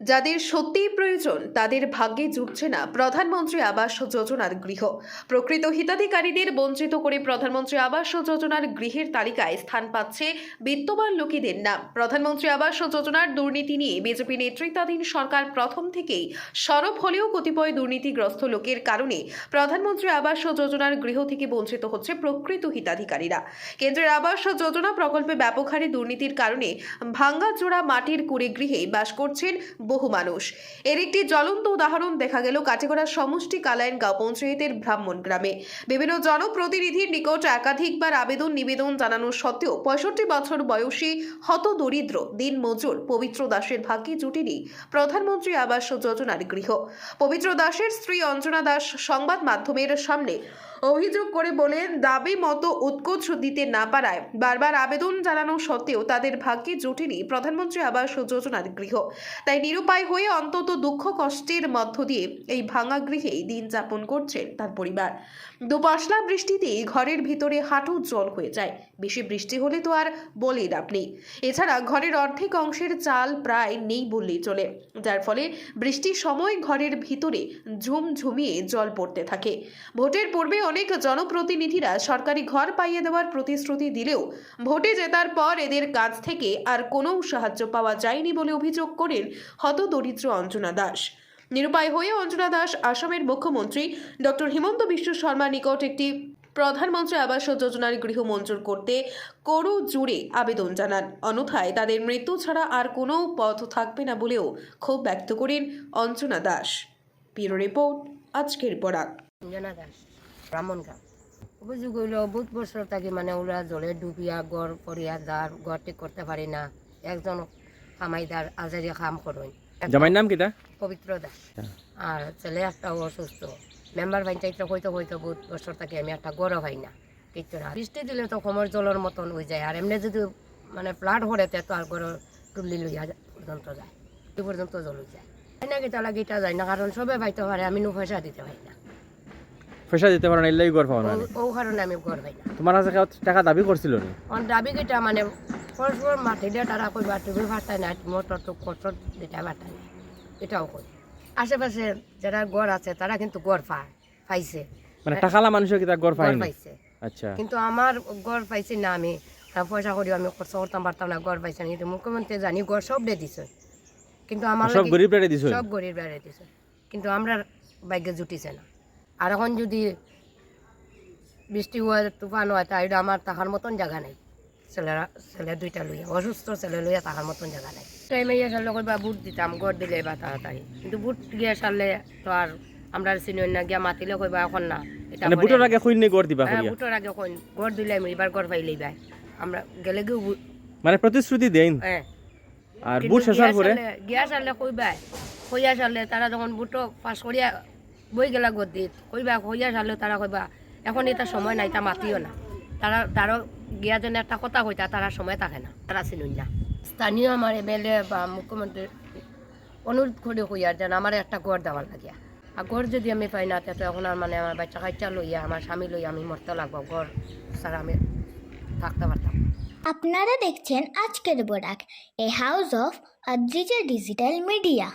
যাদের সত্যিই প্রয়োজন তাদের ভাগ্যে জুটছে না প্রধানমন্ত্রী আবাস যোজনার গৃহ। প্রকৃত হিতাধিকারীদের বঞ্চিত করে প্রধানমন্ত্রী আবাস যোজনার গৃহের তালিকায় স্থান পাচ্ছে বিত্তবান লোকেদের নাম। প্রধানমন্ত্রী আবাস যোজনার দুর্নীতি নিয়ে বিজেপি নেতৃত্বাধীন সরকার প্রথম থেকেই সরব হলেও কতিপয় দুর্নীতিগ্রস্ত লোকের কারণে প্রধানমন্ত্রী আবাস যোজনার গৃহ থেকে বঞ্চিত হচ্ছে প্রকৃত হিতাধিকারীরা। কেন্দ্রের আবাস যোজনা প্রকল্পে ব্যাপক হারে দুর্নীতির কারণে ভাঙ্গাচোরা মাটির কুড়ে গৃহে বাস করছেন বহু মানুষ। এর একটি জ্বলন্ত উদাহরণ দেখা গেল কাটিগড়া সমষ্টি কালাইনগাঁও পঞ্চায়েতের ব্রাহ্মণ গ্রামে। বিভিন্ন জনপ্রতিনিধির নিকট একাধিকবার নিবেদন জানানো সত্ত্বেও 65 বছর বয়সী হতদরিদ্র দিনমজুর পবিত্র দাসের ভাগ্যে জুটেনি প্রধানমন্ত্রী আবাস যোজনার গৃহ। পবিত্র দাসের স্ত্রী অঞ্জনা দাস সংবাদ মাধ্যমের সামনে অভিযোগ করে বলেন, দাবি মতো উৎকোচ দিতে না পারায় বারবার আবেদন জানানো সত্ত্বেও তাদের ভাগ্যে জুটেনি প্রধানমন্ত্রী আবাস যোজনার গৃহ। তাই নিরুপায় হয়ে অন্তত দুঃখ কষ্টের মধ্য দিয়ে এই ভাঙা গৃহেই দিন যাপন করছেন তার পরিবার। দুপাশলা বৃষ্টিতে ঘরের ভিতরে হাঁটু জল হয়ে যায়। বেশি বৃষ্টি হলে তো আর বলেই লাভ নেই। এছাড়া ঘরের অর্ধেক অংশের চাল প্রায় নেই বললেই চলে, যার ফলে বৃষ্টির সময় ঘরের ভিতরে ঝুমঝুমিয়ে জল পড়তে থাকে। ভোটের পূর্বে অনেক জনপ্রতিনিধিরা সরকারি ঘর পাইয়ে দেওয়ার প্রতিশ্রুতি দিলেও ভোটে জেতার পর এদের কাছ থেকে আর কোনো সাহায্য পাওয়া যায়নি বলে অভিযোগ করেন হতদরিদ্র অঞ্জনা দাস। নিরুপায় হয়ে অঞ্জনা দাস আসামের মুখ্যমন্ত্রী ডক্টর হিমন্ত বিশ্ব শর্মার নিকট একটি প্রধানমন্ত্রী আবাস যোজনার গৃহ মঞ্জুর করতে করু জুড়ে আবেদন জানান। অন্যথায় তাদের মৃত্যু ছাড়া আর কোনো পথ থাকবে না বলেও ক্ষোভ ব্যক্ত করেন অঞ্জনা দাস। ব্যুরো রিপোর্ট, আজকের বরাক। অঞ্জনা দাস, ব্রাহ্মণগাঁও। অভিযোগ হইল বহুত বছর থাকি ওরা জলে ডুবিয়া গড় করিয়া যার গড় ঠিক করতে পারি না। একজন কামাইদার আজারি কাম করেন। জামাইর নাম কিটা? পবিত্র দাস। আর ছেলে একটা অসুস্থ। মেম্বার পঞ্চায়েত হইতে বহুত বছর থাকি আমি একটা গড়ও পাই না, কিচ্ছু না। বৃষ্টি দিলে তো কোমর জলের মতন হয়ে যায়। আর এমনি যদি ফ্লাড হরে তো আর গড় টুলি লইয়া পর্যন্ত যায়, এই পর্যন্ত জল হয়ে যায়। তাই না গীতা লাগিটা যায় না, কারণ সবে পাইতে পারে, আমি পয়সা দিতে পারি না। পয়সা দিতে পারো না, এলাই গড় পাও না। ও কারণে আমি গড় পাই না। তোমার কাছে টাকা দাবি করছিল নি? দাবি কিটা ফসফর মাটি দিয়ে তারা কইবা তুমি ভাটায় না, মোটর তো কষ্ট দিতে ভাটায় না, এটাও কই। আশেপাশে যারা গড় আছে তারা কিন্তু গড় পাইছে, টাকালা মানুষের কি তার গড় পাইছে। আচ্ছা, কিন্তু আমার গড় পাইছি না। আমি পয়সা করি আমি খরচ করতাম পারতাম না, গড় পাইছি না। কিন্তু মুখ্যমন্ত্রী জানি গড় সব দিয়ে দিছে, কিন্তু আমার সব গরিব বেড়ে দিছে, সব গরিব বেড়ে দিছে, কিন্তু আমরা ভাগ্যে জুটিছে না। আর এখন যদি বৃষ্টি হয়, তুফান হয়, তাই আমার থাকার মতন জায়গা নেই। ছেলে দুইটা লইয়া, অসুস্থ ছেলে লইয়া থাকার মতন জায়গা নেই। টাইমে ইয়ে সারলে কইবা বুট দিতাম, গড় দিলে বা তাড়াতাড়ি, কিন্তু বুট গিয়ে সারলে তো আর আমরা চিনি না, গিয়া মাতিলে কইবা এখন না। বুটের আগে কইন গড় দিবা? বুটের আগে কইন গড় দিলে আমি এবার গড় পাইলেই ভাই আমরা গেলে গিয়ে প্রতিশ্রুতি দেন। হ্যাঁ, আর বুট শেষার পরে গিয়া সারলে কইবা, কইয়া সারলে তারা যখন বুটো পাস করিয়া বই গেলা গড় দিত কইবা, কইয়া সারলে তারা কইবা এখন এটা সময় নাই, তা মাতিও না। তারও গিয়া যেন একটা কথা কইতা, তারা সময় থাকে না, তারা চিনুন না। স্থানীয় আমার এমএলএ বা মুখ্যমন্ত্রী অনুরোধ করে কইয়ার যেন আমার একটা গড় দেওয়ার লাগিয়া। আর গড় যদি আমি পাই না, তো এখন আর আমার বাচ্চা কাচ্চা লইয়া, আমার স্বামী লইয়া আমি মরতে লাগবো, গড় ছাড়া আমি থাকতে পারতাম। আপনারা দেখছেন আজকের Barak, a house of Adrija digital media.